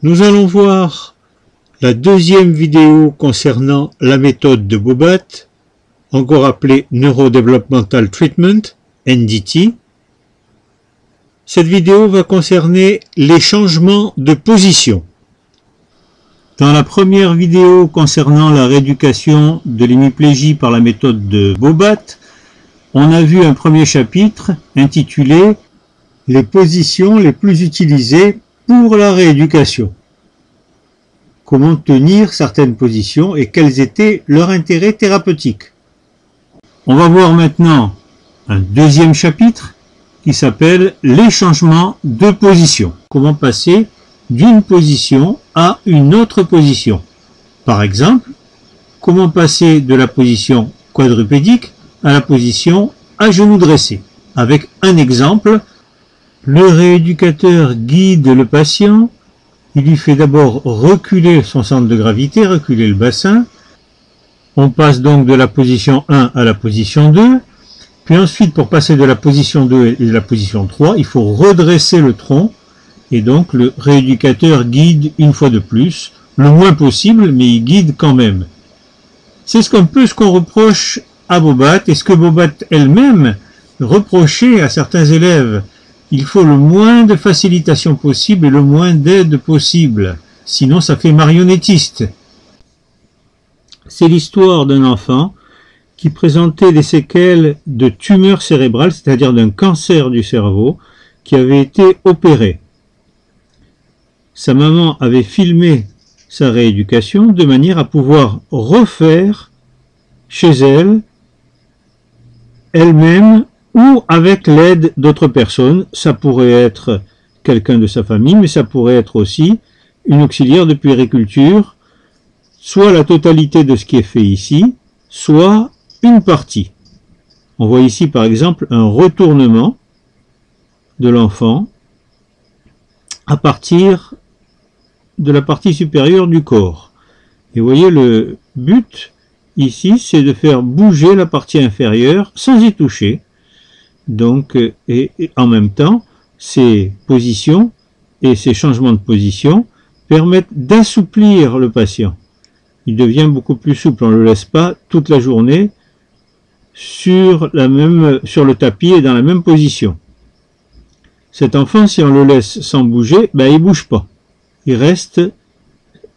Nous allons voir la deuxième vidéo concernant la méthode de Bobat, encore appelée Neurodevelopmental Treatment, NDT. Cette vidéo va concerner les changements de position. Dans la première vidéo concernant la rééducation de l'hémiplégie par la méthode de Bobat, on a vu un premier chapitre intitulé « Les positions les plus utilisées pour la rééducation ». Comment tenir certaines positions et quels étaient leurs intérêts thérapeutiques. On va voir maintenant un deuxième chapitre qui s'appelle « Les changements de position ». Comment passer d'une position à une autre position. Par exemple, comment passer de la position quadrupédique à la position à genoux dressés. Avec un exemple, le rééducateur guide le patient, il lui fait d'abord reculer son centre de gravité, reculer le bassin. On passe donc de la position 1 à la position 2. Puis ensuite, pour passer de la position 2 et de la position 3, il faut redresser le tronc. Et donc, le rééducateur guide une fois de plus, le moins possible, mais il guide quand même. C'est ce qu'on reproche à Bobat, et ce que Bobat elle-même reprochait à certains élèves. Il faut le moins de facilitation possible et le moins d'aide possible, sinon ça fait marionnettiste. C'est l'histoire d'un enfant qui présentait des séquelles de tumeur cérébrale, c'est-à-dire d'un cancer du cerveau, qui avait été opéré. Sa maman avait filmé sa rééducation de manière à pouvoir refaire chez elle, elle-même ou avec l'aide d'autres personnes. Ça pourrait être quelqu'un de sa famille, mais ça pourrait être aussi une auxiliaire de puériculture, soit la totalité de ce qui est fait ici, soit une partie. On voit ici par exemple un retournement de l'enfant à partir de la partie supérieure du corps. Et vous voyez, le but ici, c'est de faire bouger la partie inférieure sans y toucher. Donc, et en même temps, ces positions et ces changements de position permettent d'assouplir le patient. Il devient beaucoup plus souple. On ne le laisse pas toute la journée sur le tapis et dans la même position. Cet enfant, si on le laisse sans bouger, ben, il ne bouge pas. Il reste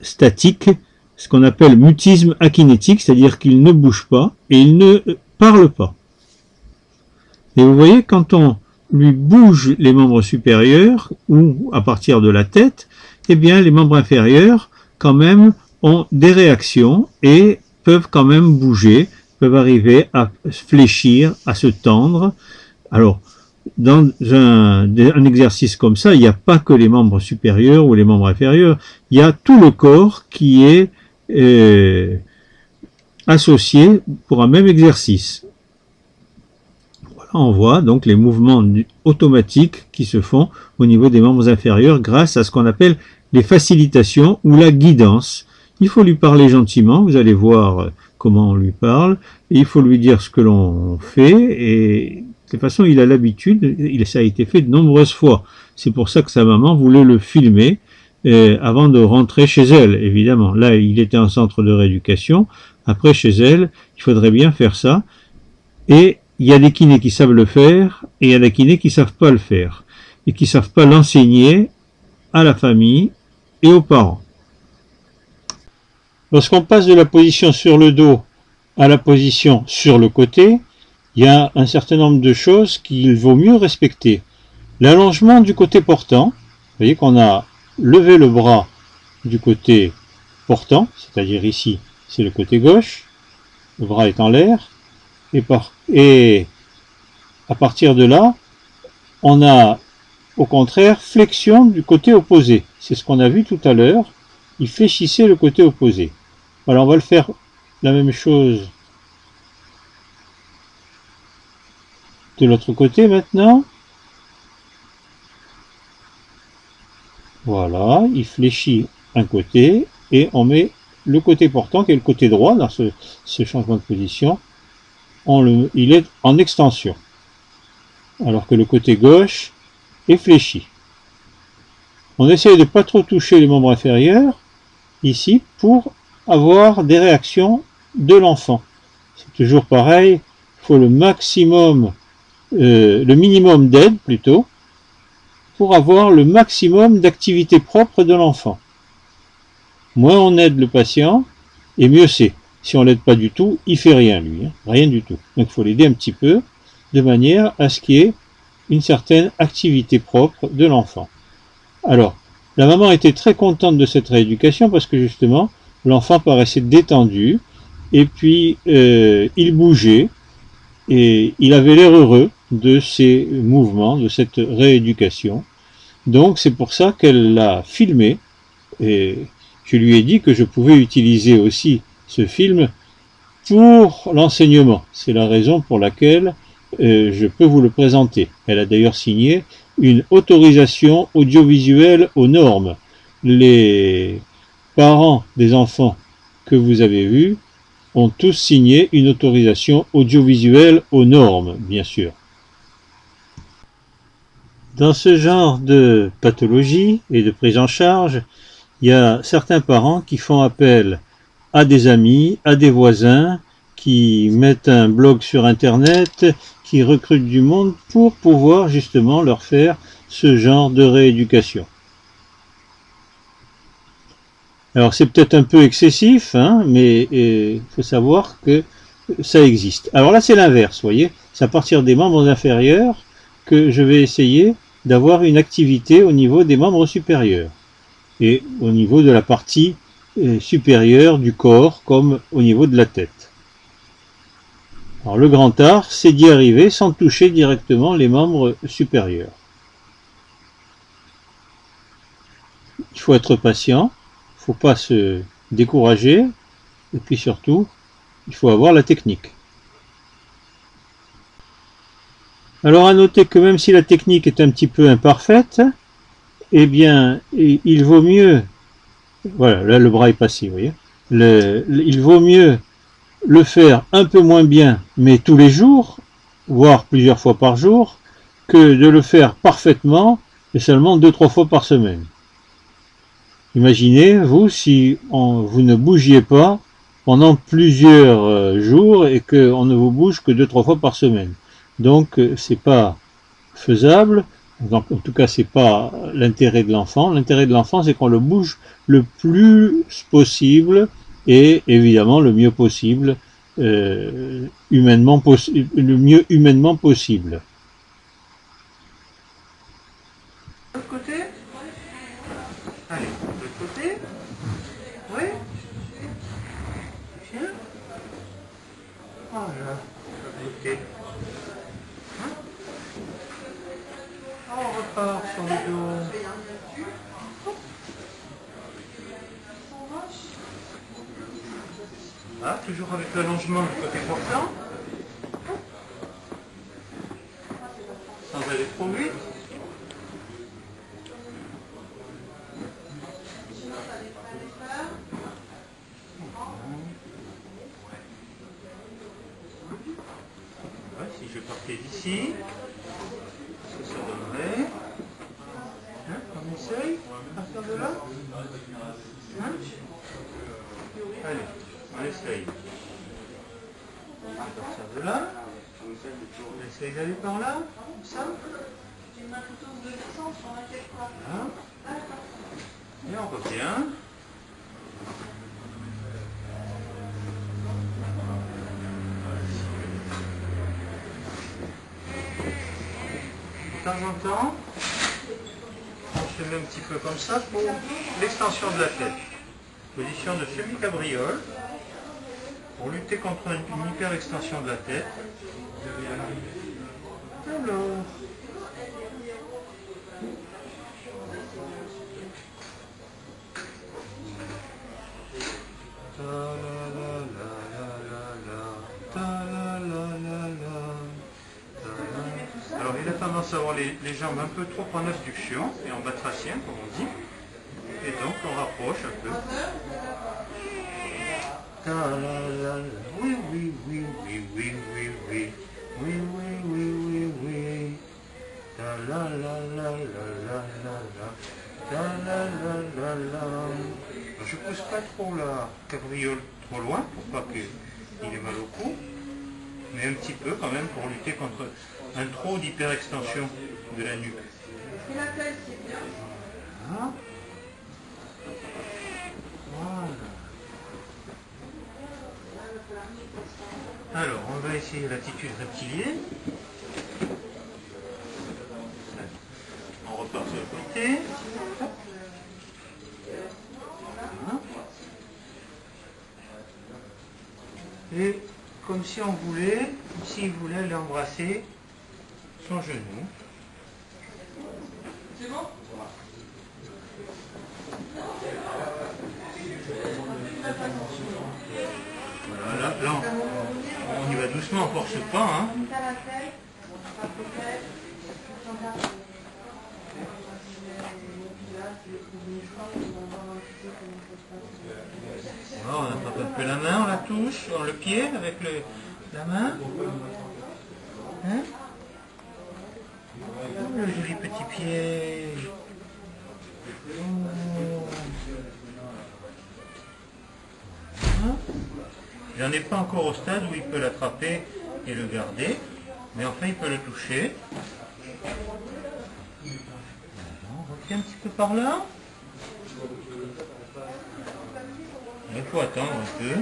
statique, ce qu'on appelle mutisme akinétique, c'est-à-dire qu'il ne bouge pas et il ne parle pas. Et vous voyez, quand on lui bouge les membres supérieurs, ou à partir de la tête, eh bien les membres inférieurs, quand même, ont des réactions et peuvent quand même bouger, peuvent arriver à fléchir, à se tendre. Alors, dans un exercice comme ça, il n'y a pas que les membres supérieurs ou les membres inférieurs, il y a tout le corps qui est associé pour un même exercice. Voilà, on voit donc les mouvements automatiques qui se font au niveau des membres inférieurs grâce à ce qu'on appelle les facilitations ou la guidance. Il faut lui parler gentiment, vous allez voir comment on lui parle, et il faut lui dire ce que l'on fait, et de toute façon, il a l'habitude, ça a été fait de nombreuses fois. C'est pour ça que sa maman voulait le filmer avant de rentrer chez elle, évidemment. Là, il était en centre de rééducation. Après, chez elle, il faudrait bien faire ça. Et il y a des kinés qui savent le faire, et il y a des kinés qui ne savent pas le faire, et qui ne savent pas l'enseigner à la famille et aux parents. Lorsqu'on passe de la position sur le dos à la position sur le côté, il y a un certain nombre de choses qu'il vaut mieux respecter. L'allongement du côté portant, vous voyez qu'on a levé le bras du côté portant, c'est-à-dire ici, c'est le côté gauche, le bras est en l'air, et à partir de là, on a au contraire flexion du côté opposé. C'est ce qu'on a vu tout à l'heure, il fléchissait le côté opposé. Alors on va le faire la même chose de l'autre côté maintenant. Voilà, il fléchit un côté et on met le côté portant qui est le côté droit dans ce changement de position. Il est en extension. Alors que le côté gauche est fléchi. On essaye de ne pas trop toucher les membres inférieurs, ici, pour avoir des réactions de l'enfant. C'est toujours pareil, il faut le maximum, le minimum d'aide plutôt, pour avoir le maximum d'activité propre de l'enfant. Moins on aide le patient, et mieux c'est. Si on l'aide pas du tout, il fait rien lui, hein, rien du tout. Donc il faut l'aider un petit peu, de manière à ce qu'il y ait une certaine activité propre de l'enfant. Alors, la maman était très contente de cette rééducation parce que justement, l'enfant paraissait détendu, et puis il bougeait, et il avait l'air heureux de ces mouvements, de cette rééducation. Donc c'est pour ça qu'elle l'a filmé, et je lui ai dit que je pouvais utiliser aussi ce film pour l'enseignement. C'est la raison pour laquelle je peux vous le présenter. Elle a d'ailleurs signé une autorisation audiovisuelle aux normes. Les parents des enfants que vous avez vus ont tous signé une autorisation audiovisuelle aux normes, bien sûr. Dans ce genre de pathologie et de prise en charge, il y a certains parents qui font appel à des amis, à des voisins, qui mettent un blog sur Internet, qui recrutent du monde pour pouvoir justement leur faire ce genre de rééducation. Alors c'est peut-être un peu excessif, hein, mais il faut savoir que ça existe. Alors là c'est l'inverse, vous voyez, c'est à partir des membres inférieurs que je vais essayer d'avoir une activité au niveau des membres supérieurs et au niveau de la partie supérieure du corps comme au niveau de la tête. Alors le grand art, c'est d'y arriver sans toucher directement les membres supérieurs. Il faut être patient, il ne faut pas se décourager, et puis surtout, il faut avoir la technique. Alors à noter que même si la technique est un petit peu imparfaite, eh bien, il vaut mieux, voilà, là le bras est passé, vous voyez, il vaut mieux le faire un peu moins bien, mais tous les jours, voire plusieurs fois par jour, que de le faire parfaitement et seulement 2-3 fois par semaine. Imaginez, vous, si vous ne bougiez pas pendant plusieurs jours et qu'on ne vous bouge que 2-3 fois par semaine. Donc, c'est pas faisable. Donc, en tout cas, c'est pas l'intérêt de l'enfant. L'intérêt de l'enfant, c'est qu'on le bouge le plus possible et évidemment le mieux possible, le mieux humainement possible. De l'autre côté. Allez, de l'autre côté. Oui. Tiens. Voilà. De l'autre côté. Hein? On repart sur le dos. Voilà, toujours avec l'allongement du côté portant. Sans aller trop vite. Si je partais d'ici, ce que ça donnerait. Hein, on essaye à partir de là. Hein? Allez, on essaye. À partir de là, on essaye d'aller par là, comme ça. Voilà. Et on revient. De temps en temps, on se met un petit peu comme ça pour l'extension de la tête. Position de semi-cabriole pour lutter contre une hyper-extension de la tête. Alors, alors il a tendance à avoir les jambes un peu trop en abduction et en batracien comme on dit. Et donc on rapproche un peu. Oui, oui, oui, oui, oui, oui, oui, oui, oui, oui, oui, oui. Ta la la la la la la la. Ta la la la la. Je pousse pas trop la cabriole trop loin pour pas qu'il ait mal au cou, mais un petit peu quand même pour lutter contre un trop d'hyperextension de la nuque. Voilà. Alors, on va essayer l'attitude rectilienne. On repart sur le côté. Et comme si on voulait, s'il voulait l'embrasser son genou. C'est bon? Voilà, là on y va doucement, on force pas. Hein. Voilà, on attrape un peu la main, on la touche, on le pied avec la main. Hein? Oh, le joli petit pied. Il n'en est pas encore au stade où il peut l'attraper et le garder, mais enfin il peut le toucher. On retient un petit peu par là. Il faut attendre un peu.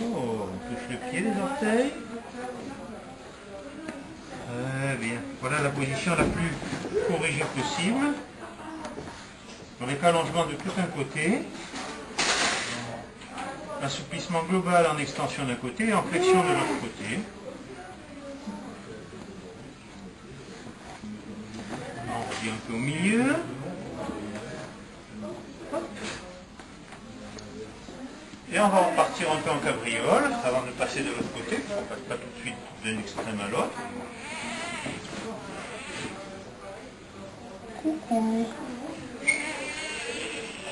Oh, on touche le pied, les orteils. Très bien. Voilà la position la plus corrigée possible. Avec allongement de tout un côté. Assouplissement global en extension d'un côté et en flexion de l'autre côté. On revient un peu au milieu. Hop. Et on va repartir un peu en cabriole avant de passer de l'autre côté, parce qu'on ne passe pas tout de suite d'un extrême à l'autre. Coucou.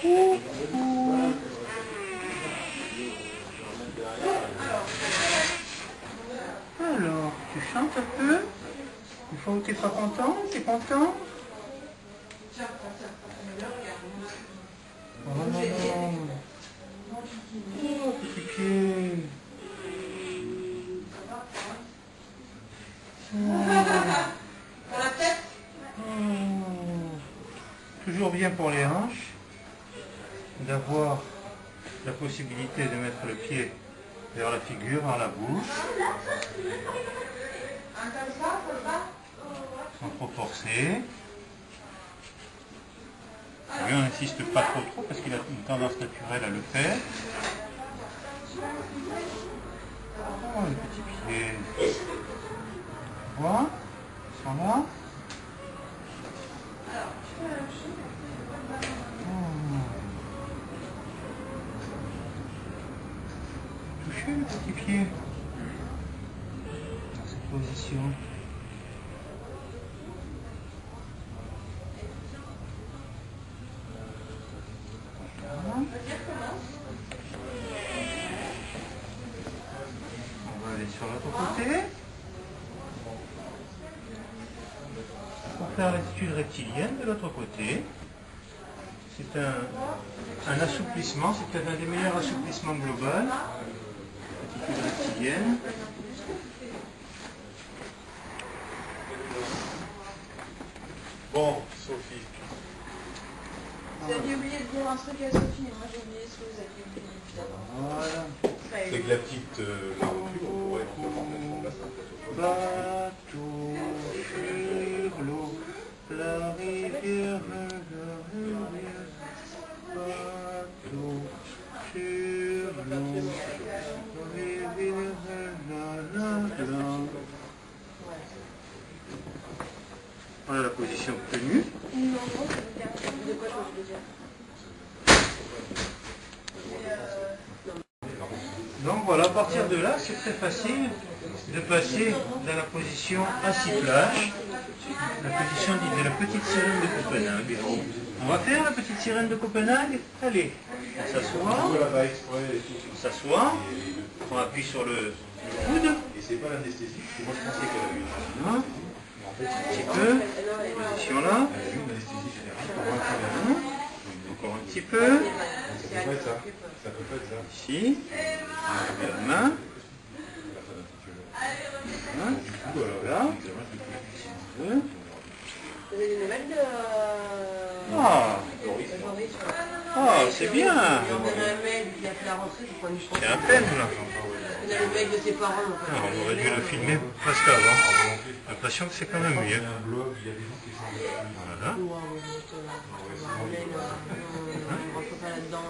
Coucou. Alors, tu chantes un peu? Une fois où tu n'es pas content, tu es content? Oh non, non. Oh, petit pied. Pour la tête? Toujours bien pour les hanches d'avoir la possibilité de mettre le pied vers la figure, dans la bouche, sans trop forcer. Et on n'insiste pas trop parce qu'il a une tendance naturelle à le faire. Oh, les petits pieds. Voilà, ils sont là. Toucher le petit pied dans cette position. On va aller sur l'autre côté pour faire l'attitude rectilienne de l'autre côté. C'est un assouplissement, c'est peut-être un des meilleurs assouplissements global. Attitude rectilienne. Bon, Sophie. Vous aviez oublié de dire un truc à Sophie, moi j'ai oublié ce que vous aviez oublié évidemment. Voilà. C'est que la petite la recul, on pourrait éventuellement mettre en place un Bateau sur l'eau, la rivière, bateau sur l'eau, la rivière, Voilà la position obtenue. De quoi je veux dire? Donc voilà, à partir de là, c'est très facile de passer dans la position assis-plage, la position dite de la petite sirène de Copenhague. On va faire la petite sirène de Copenhague? Allez. On s'assoit. On s'assoit. On appuie sur le coude. Et c'est pas l'anesthésie, parce que moi je pensais qu'elle avait eu Voilà. Un petit peu. Position là. une anesthésie générale. Encore un petit peu. Ça peut pas être ça. Ça peut pas être ça. Ici. La main. Hein? Voilà. Vous avez des nouvelles de... Ah, ah c'est bien. J'ai envoyé un mail, il a fait la rentrée, je prends une photo. C'est à peine là. On a le mail de ses parents. En fait. Ah, on aurait dû le filmer presque avant. J'ai l'impression que c'est quand même mieux. Voilà. Ou un mail, on ne rentre pas là-dedans.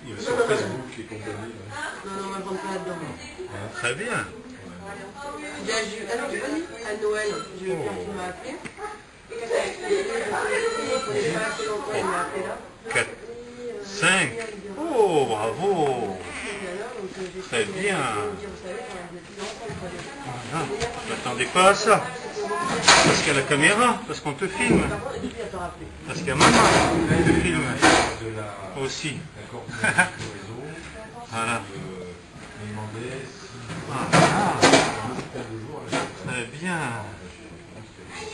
Il est sur Facebook et compagnie. Non, on ne rentre pas là-dedans. Très bien. J'ai pas dit, à Noël, j'ai eu quelqu'un qui m'a appelé. Il connaît pas assez longtemps, il m'a appelé là. 4, 5. Oh, bravo. Très bien. Voilà. Je m'attendais pas à ça. Parce qu'il y a la caméra, parce qu'on te filme. Parce qu'il y a maman qui te filme aussi. Voilà. Très bien.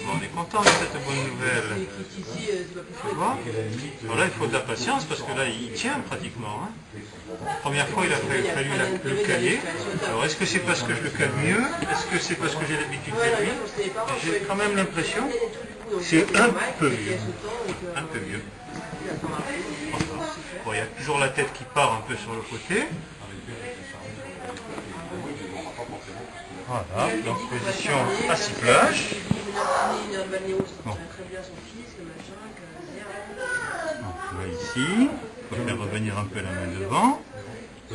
Bon, on est content de cette bonne nouvelle. Tu vois? Alors là, il faut de la patience parce que là, il tient pratiquement. Hein. La première fois, il a fallu le caler. Alors, est-ce que c'est parce que je le cale mieux? Est-ce que c'est parce que j'ai l'habitude de lui? J'ai quand même l'impression que c'est un peu mieux. Un peu mieux. Bon, il y a toujours la tête qui part un peu sur le côté. Voilà, donc position assiplage. Bon. Donc là ici, il faut faire revenir un peu la main devant.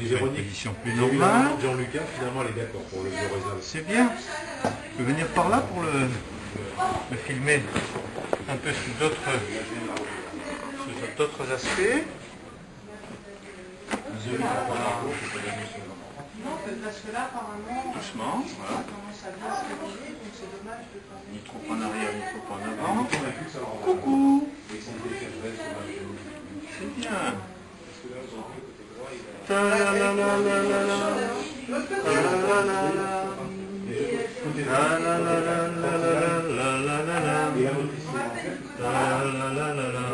Une position plus normale. Jean-Lucas, finalement, elle est d'accord pour le réserve. C'est bien. Je peux venir par là pour le filmer un peu sous d'autres aspects. Non, parce que là, apparemment, Doucement, voilà. ça commence à bien se réveiller, donc c'est dommage de pas... Ni trop en arrière, ni trop en avant. Coucou. C'est bien. Ta la la la la la la. Ta la la la la. Ta la la la la la la la la. Ta la la la la la.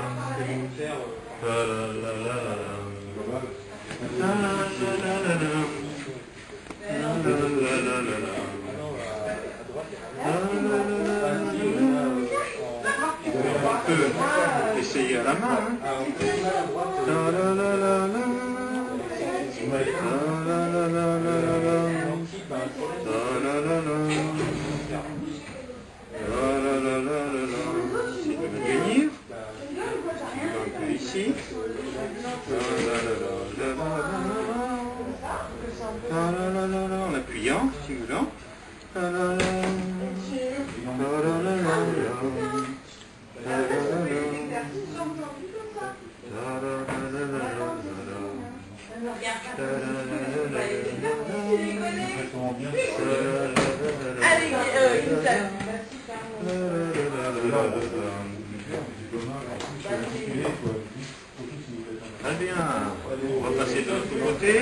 Ta la la la la la. Ta la la la la la. On peut essayer à la main. Si tu veux venir, un peu ici. En appuyant, stimulant. Très bien. On va passer de l'autre côté.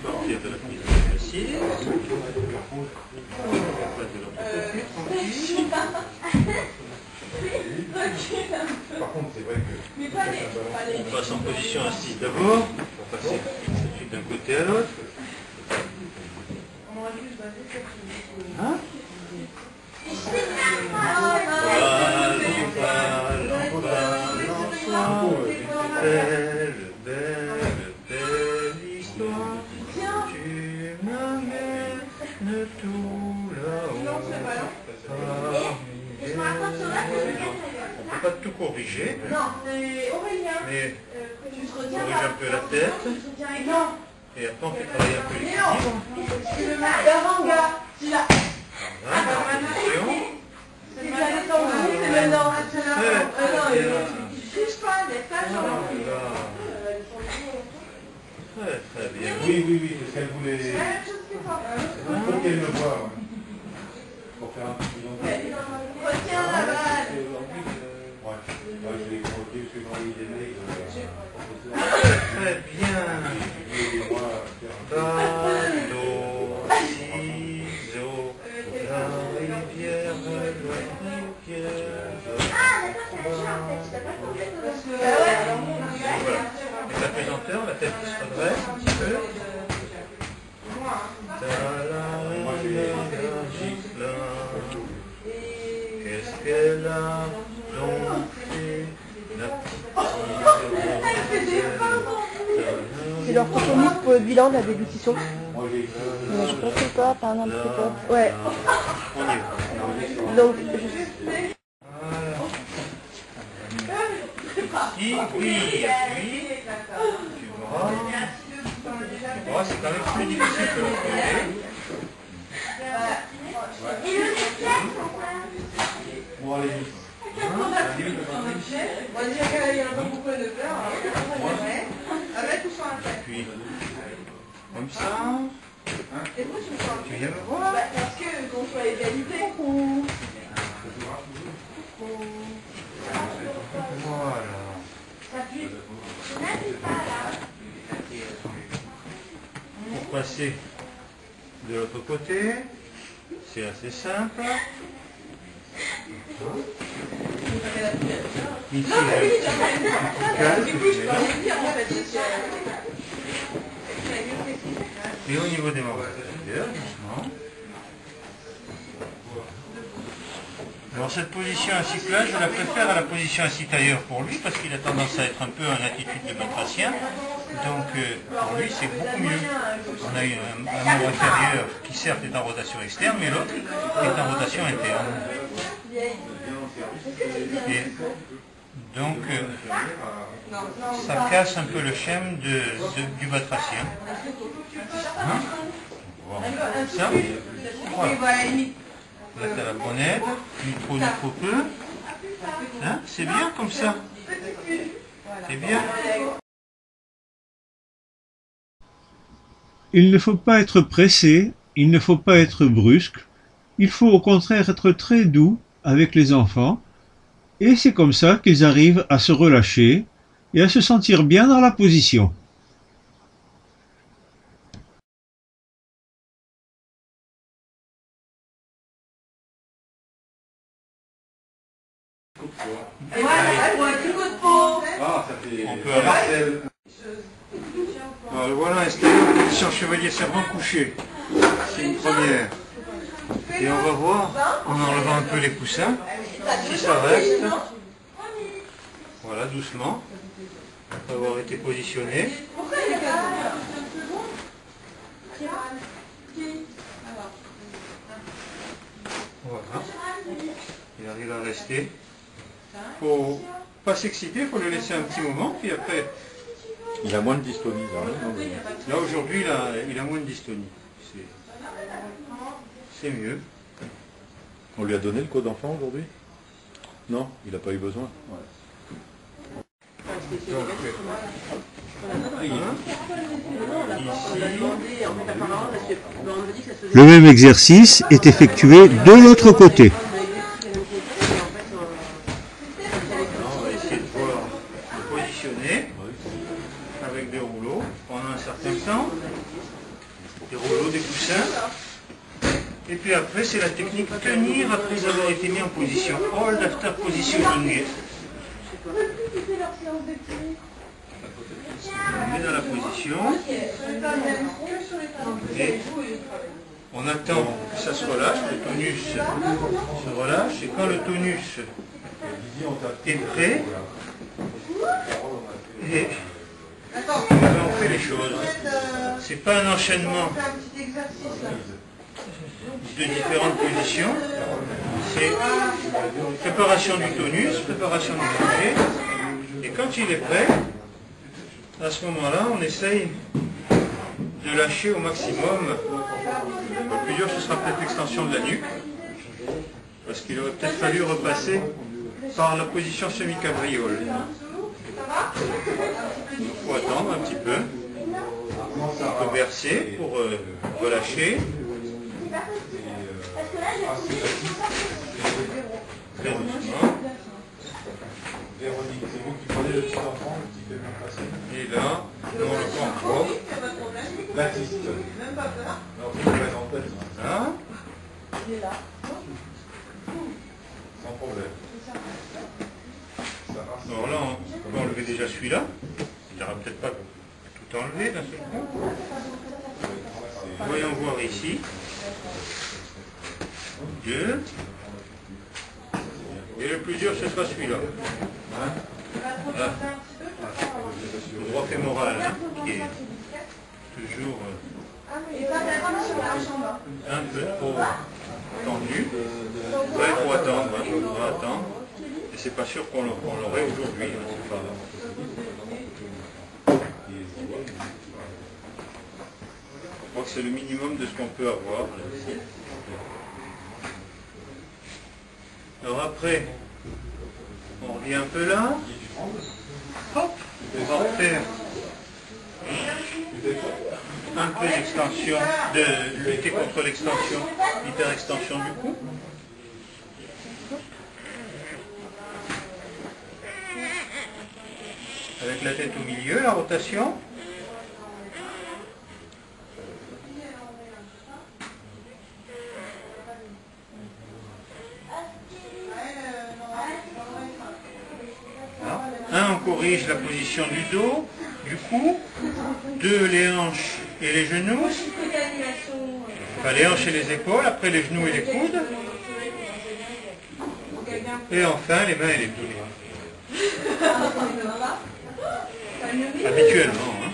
Partir de la prise ici. On passe de l'autre côté. Par contre, c'est vrai que... On passe en position assise d'abord, pour passer ensuite d'un côté à l'autre. Hein? Belle, belle, belle histoire. Tu m'amènes tout là-haut. On ne peut pas tout corriger. Non, c'est Aurélien. Mais Tu te on retiens corrige un peu la tête. Non. Et après on fait travailler un peu l'équilibre. C'est le Daranga. C'est là. Voilà, attention. C'est pas le temps. C'est maintenant. Non, il ne touche pas, n'est pas genre. Très très bien. Oui, parce qu'elle voulait... C'est la même chose que toi. Il faut qu'elle me voie, ouais. Pour faire un petit peu... Retiens la balle. Ouais. Très bien. Bateau, ciseaux, la rivière, la pesanteur, la tête qui se redresse un petit peu. Qu'est-ce qu'elle a donc fait, la petite. C'est leur compromis pour le bilan de la déglutition. Mais je pense que pas, par un petit peu. Ouais. Donc, Puis, appuie, tu vois. C'est quand même plus difficile que l'autre côté. Bon, allez. Puis, comme ça. Tu viens me voir. parce que qu'on soit égalité. Voilà. Pour passer de l'autre côté, c'est assez simple. Ici, et au niveau des membres inférieurs, doucement. Alors cette position assis plat, je la préfère à la position assis tailleur pour lui, parce qu'il a tendance à être un peu en attitude de batracien. Donc pour lui c'est beaucoup mieux. On a un membre inférieur qui certes est en rotation externe, mais l'autre est en rotation interne. Et donc ça casse un peu le schème du batracien. Hein? Voilà. Ça, voilà. Là t'as la bonnette, micro peu. Hein? C'est bien comme ça. C'est bien. Il ne faut pas être pressé, il ne faut pas être brusque, il faut au contraire être très doux avec les enfants, et c'est comme ça qu'ils arrivent à se relâcher et à se sentir bien dans la position. On peut arrêter. Alors voilà, installé en position chevalier servant couché. C'est une première. Et on va voir, en enlevant un peu les coussins, si ça reste. Voilà, doucement. Après avoir été positionné. Voilà. Il arrive à rester. Faut pas s'exciter, il faut le laisser un petit moment, puis après... Il a moins de dystonie, là. Là aujourd'hui, il a moins de dystonie. C'est mieux. On lui a donné le code d'enfant aujourd'hui? Non, il n'a pas eu besoin. Le même exercice est effectué de l'autre côté. On va essayer de voir le positionner avec des rouleaux pendant un certain temps. Des rouleaux, des coussins. Et puis après, c'est la technique tenir après avoir été mis en position. Hold after positioning. On met dans la position. Et on attend que ça se relâche, le tonus se relâche. Et quand le tonus est prêt, et on fait les choses. C'est pas un enchaînement de différentes positions, c'est préparation du tonus, préparation du pied, et quand il est prêt, à ce moment-là, on essaye de lâcher au maximum. Le plus dur, ce sera peut-être l'extension de la nuque, parce qu'il aurait peut-être fallu repasser par la position semi-cabriole. Il faut attendre un petit peu, on peut bercer pour relâcher. Très doucement. Et là, on Baptiste. Même pas peur. Non, tu me présentes pas. Hein? Il est là. Sans problème. Ça marche. Alors là, on va enlever déjà celui-là. Il n'y aura peut-être pas tout enlevé d'un seul coup. Voyons voir ici. 2. Et le plus dur, ce sera celui-là. Hein? Là. Le droit fémoral, hein, qui est toujours un peu trop tendu. Ouais, il faut attendre, hein, on va attendre. Et c'est pas sûr qu'on l'aurait aujourd'hui. Hein, c'est pas... Je crois que c'est le minimum de ce qu'on peut avoir. Là, ici. Alors après, on revient un peu là. Hop, on va refaire un peu d'extension, de lutter contre l'extension, l'hyperextension du cou. Avec la tête au milieu, la rotation. Un, on corrige la position du dos, du cou. 2, les hanches et les genoux. Enfin, les hanches et les épaules, après les genoux et les coudes. Et enfin, les mains et les pieds. Habituellement. Hein.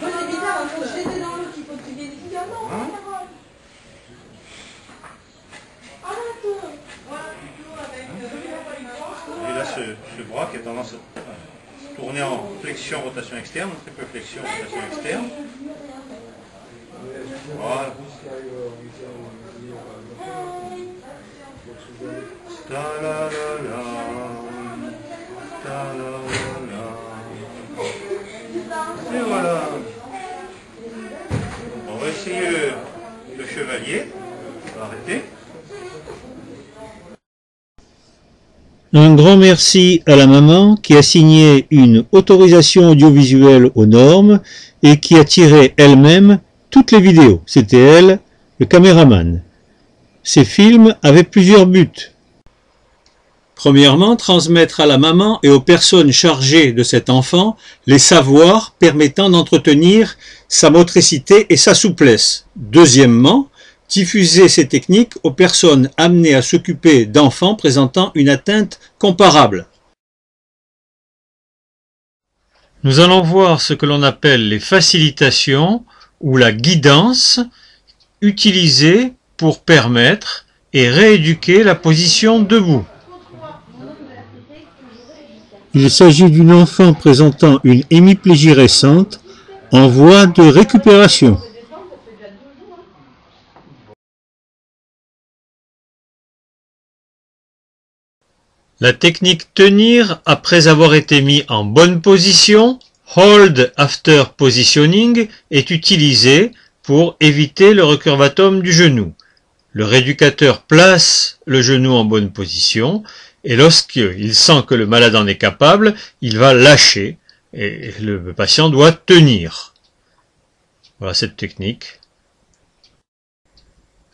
Hein? Et là, ce bras qui a tendance à tourner en flexion, rotation externe, triple flexion, rotation externe. Voilà. Ta-la-la-la, ta-la-la-la. Et voilà. On va essayer le chevalier. On va arrêter. Un grand merci à la maman qui a signé une autorisation audiovisuelle aux normes et qui a tiré elle-même toutes les vidéos. C'était elle, le caméraman. Ces films avaient plusieurs buts. Premièrement, transmettre à la maman et aux personnes chargées de cet enfant les savoirs permettant d'entretenir sa motricité et sa souplesse. Deuxièmement, diffuser ces techniques aux personnes amenées à s'occuper d'enfants présentant une atteinte comparable. Nous allons voir ce que l'on appelle les facilitations ou la guidance utilisée pour permettre et rééduquer la position debout. Il s'agit d'une enfant présentant une hémiplégie récente en voie de récupération. La technique tenir après avoir été mis en bonne position, hold after positioning, est utilisée pour éviter le recurvatum du genou. Le rééducateur place le genou en bonne position et lorsqu'il sent que le malade en est capable, il va lâcher et le patient doit tenir. Voilà cette technique.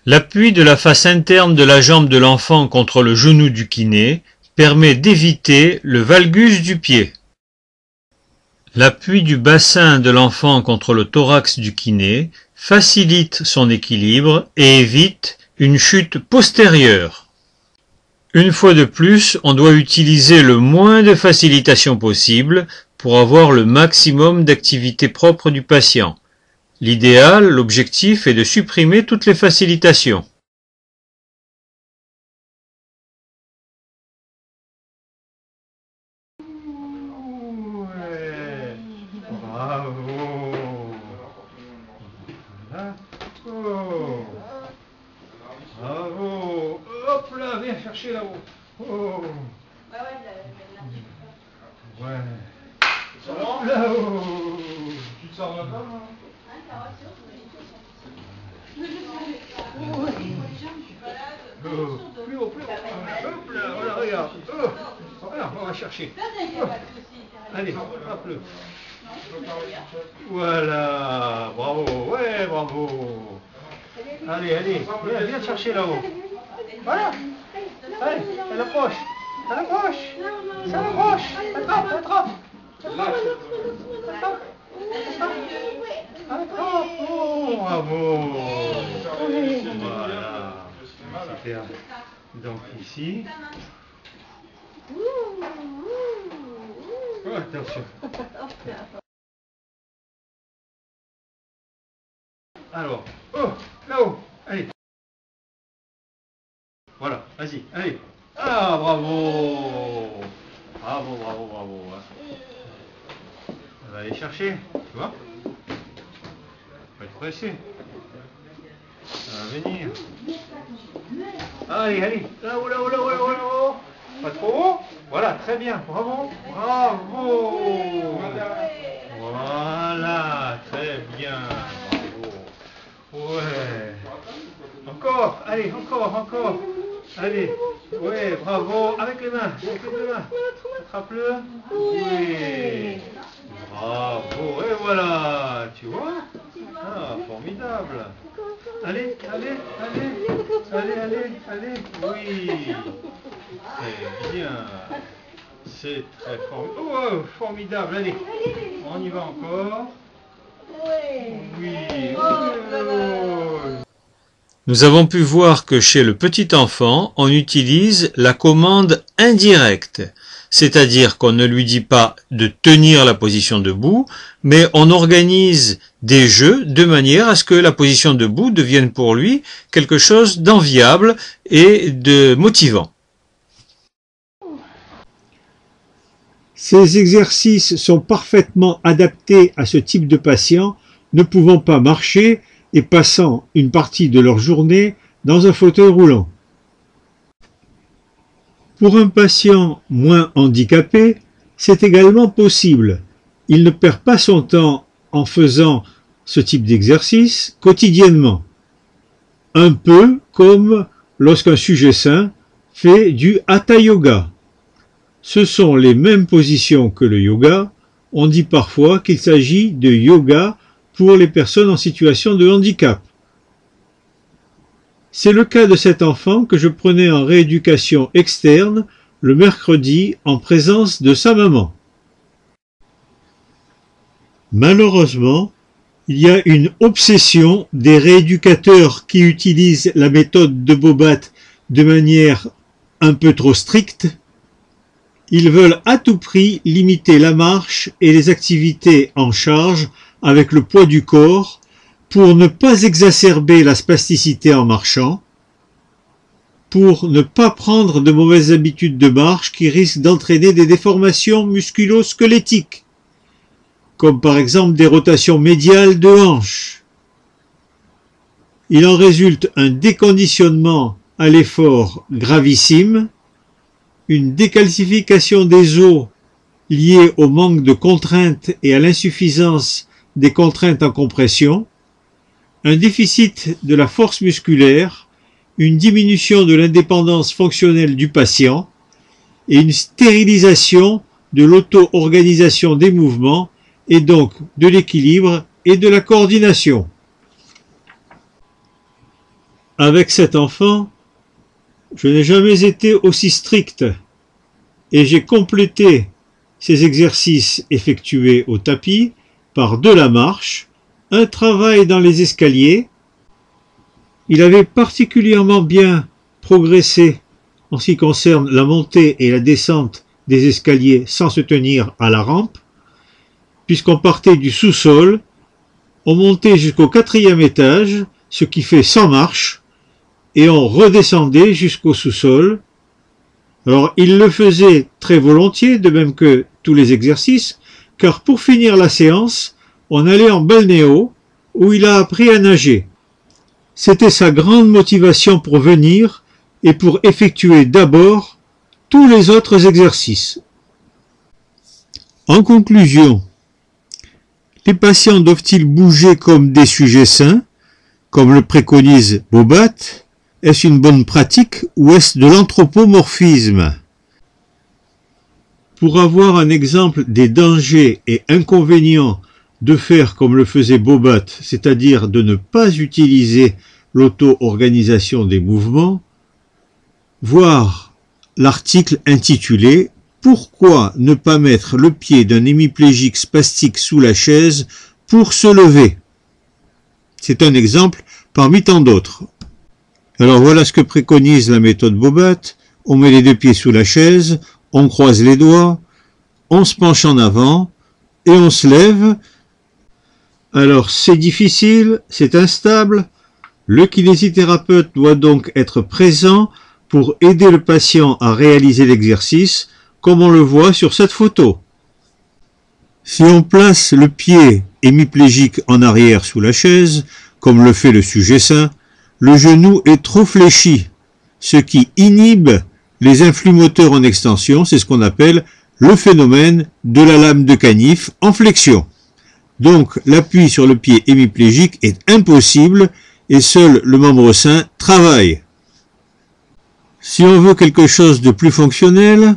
L'appui de la face interne de la jambe de l'enfant contre le genou du kiné permet d'éviter le valgus du pied. L'appui du bassin de l'enfant contre le thorax du kiné facilite son équilibre et évite une chute postérieure. Une fois de plus, on doit utiliser le moins de facilitation possible pour avoir le maximum d'activité propre du patient. L'idéal, l'objectif est de supprimer toutes les facilitations. Ouais. Bravo. Voilà. Oh. Bravo. Hop là, viens chercher là-haut. Oh. Ouais. Hop là-haut. Tu te sors là-bas, hein? Oh. Plus haut, plus haut. Hop là, voilà, regarde. Oh. Voilà, on va chercher. Oh. Allez, hop le. Voilà, bravo, ouais, bravo. Allez, allez, viens chercher là-haut. Voilà. Allez, elle approche. Elle approche. Elle approche. Attrape, attrape. Attrape. Oh, bravo. Voilà. Super. Donc ici. Oh, attention. Alors, oh, là-haut, allez. Voilà, vas-y, allez. Ah, bravo. Bravo, bravo, bravo. On va aller chercher, tu vois. Faut être pressé. Ça va venir. Allez, allez. Là-haut, là-haut, là-haut, là-haut, là-haut. Pas trop haut. Voilà, très bien. Bravo. Bravo. Voilà, très bien. Bravo. Ouais. Encore. Allez, encore, encore. Allez. Ouais, bravo. Avec les mains. Avec les deux mains. Attrape-le. Oui. Bravo. Et voilà. Tu vois? Ah, formidable. Allez, allez, allez. Allez, allez, allez. Oui. Très bien. C'est très formidable. Oh, formidable. Allez. On y va encore. Oui. Nous avons pu voir que chez le petit enfant, on utilise la commande indirecte, c'est-à-dire qu'on ne lui dit pas de tenir la position debout, mais on organise des jeux de manière à ce que la position debout devienne pour lui quelque chose d'enviable et de motivant. Ces exercices sont parfaitement adaptés à ce type de patient ne pouvant pas marcher et passant une partie de leur journée dans un fauteuil roulant. Pour un patient moins handicapé, c'est également possible. Il ne perd pas son temps en faisant ce type d'exercice quotidiennement. Un peu comme lorsqu'un sujet sain fait du Hatha Yoga. Ce sont les mêmes positions que le yoga. On dit parfois qu'il s'agit de yoga pour les personnes en situation de handicap. C'est le cas de cet enfant que je prenais en rééducation externe le mercredi en présence de sa maman. Malheureusement, il y a une obsession des rééducateurs qui utilisent la méthode de Bobat de manière un peu trop stricte. Ils veulent à tout prix limiter la marche et les activités en charge avec le poids du corps pour ne pas exacerber la spasticité en marchant, pour ne pas prendre de mauvaises habitudes de marche qui risquent d'entraîner des déformations musculo-squelettiques, comme par exemple des rotations médiales de hanches. Il en résulte un déconditionnement à l'effort gravissime, une décalcification des os liée au manque de contraintes et à l'insuffisance des contraintes en compression, un déficit de la force musculaire, une diminution de l'indépendance fonctionnelle du patient et une stérilisation de l'auto-organisation des mouvements et donc de l'équilibre et de la coordination. Avec cet enfant, je n'ai jamais été aussi strict et j'ai complété ces exercices effectués au tapis par de la marche, un travail dans les escaliers. Il avait particulièrement bien progressé en ce qui concerne la montée et la descente des escaliers sans se tenir à la rampe, puisqu'on partait du sous-sol, on montait jusqu'au 4e étage, ce qui fait 100 marches, et on redescendait jusqu'au sous-sol. Alors il le faisait très volontiers, de même que tous les exercices, car pour finir la séance, on allait en balnéo, où il a appris à nager. C'était sa grande motivation pour venir et pour effectuer d'abord tous les autres exercices. En conclusion, les patients doivent-ils bouger comme des sujets sains, comme le préconise Bobat? Est-ce une bonne pratique ou est-ce de l'anthropomorphisme? Pour avoir un exemple des dangers et inconvénients de faire comme le faisait Bobat, c'est-à-dire de ne pas utiliser l'auto-organisation des mouvements, voir l'article intitulé « Pourquoi ne pas mettre le pied d'un hémiplégique spastique sous la chaise pour se lever ?» C'est un exemple parmi tant d'autres. Alors voilà ce que préconise la méthode Bobat. On met les deux pieds sous la chaise, on croise les doigts, on se penche en avant et on se lève. Alors c'est difficile, c'est instable. Le kinésithérapeute doit donc être présent pour aider le patient à réaliser l'exercice, comme on le voit sur cette photo. Si on place le pied hémiplégique en arrière sous la chaise, comme le fait le sujet sain, le genou est trop fléchi, ce qui inhibe les influx moteurs en extension, c'est ce qu'on appelle le phénomène de la lame de canif en flexion. Donc l'appui sur le pied hémiplégique est impossible et seul le membre sain travaille. Si on veut quelque chose de plus fonctionnel,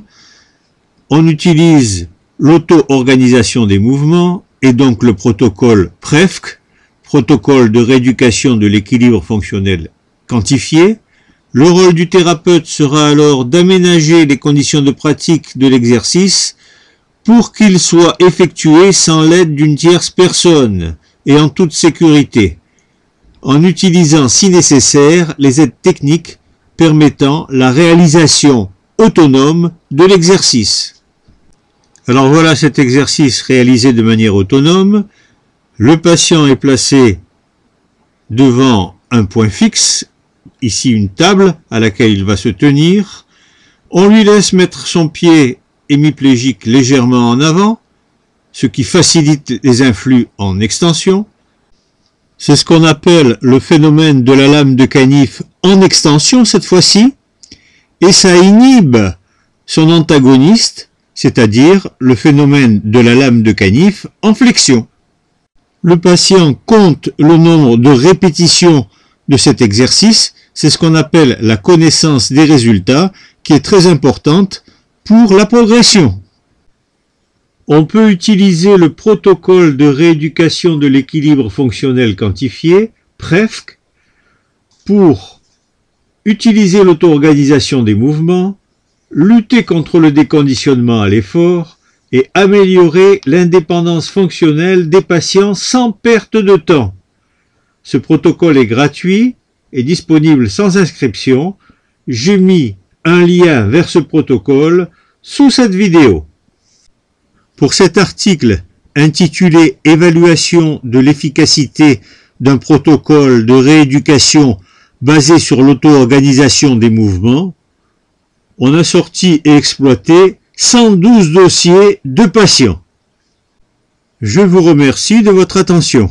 on utilise l'auto-organisation des mouvements et donc le protocole PREFC, protocole de rééducation de l'équilibre fonctionnel quantifié. Le rôle du thérapeute sera alors d'aménager les conditions de pratique de l'exercice pour qu'il soit effectué sans l'aide d'une tierce personne et en toute sécurité, en utilisant si nécessaire les aides techniques permettant la réalisation autonome de l'exercice. Alors voilà cet exercice réalisé de manière autonome. Le patient est placé devant un point fixe, ici une table à laquelle il va se tenir. On lui laisse mettre son pied hémiplégique légèrement en avant, ce qui facilite les influx en extension. C'est ce qu'on appelle le phénomène de la lame de canif en extension cette fois-ci, et ça inhibe son antagoniste, c'est-à-dire le phénomène de la lame de canif en flexion. Le patient compte le nombre de répétitions de cet exercice, c'est ce qu'on appelle la connaissance des résultats, qui est très importante pour la progression. On peut utiliser le protocole de rééducation de l'équilibre fonctionnel quantifié, PREFC, pour utiliser l'auto-organisation des mouvements, lutter contre le déconditionnement à l'effort et améliorer l'indépendance fonctionnelle des patients sans perte de temps. Ce protocole est gratuit et disponible sans inscription. J'ai mis un lien vers ce protocole sous cette vidéo. Pour cet article intitulé « Évaluation de l'efficacité d'un protocole de rééducation basé sur l'auto-organisation des mouvements », on a sorti et exploité 112 dossiers de patients. Je vous remercie de votre attention.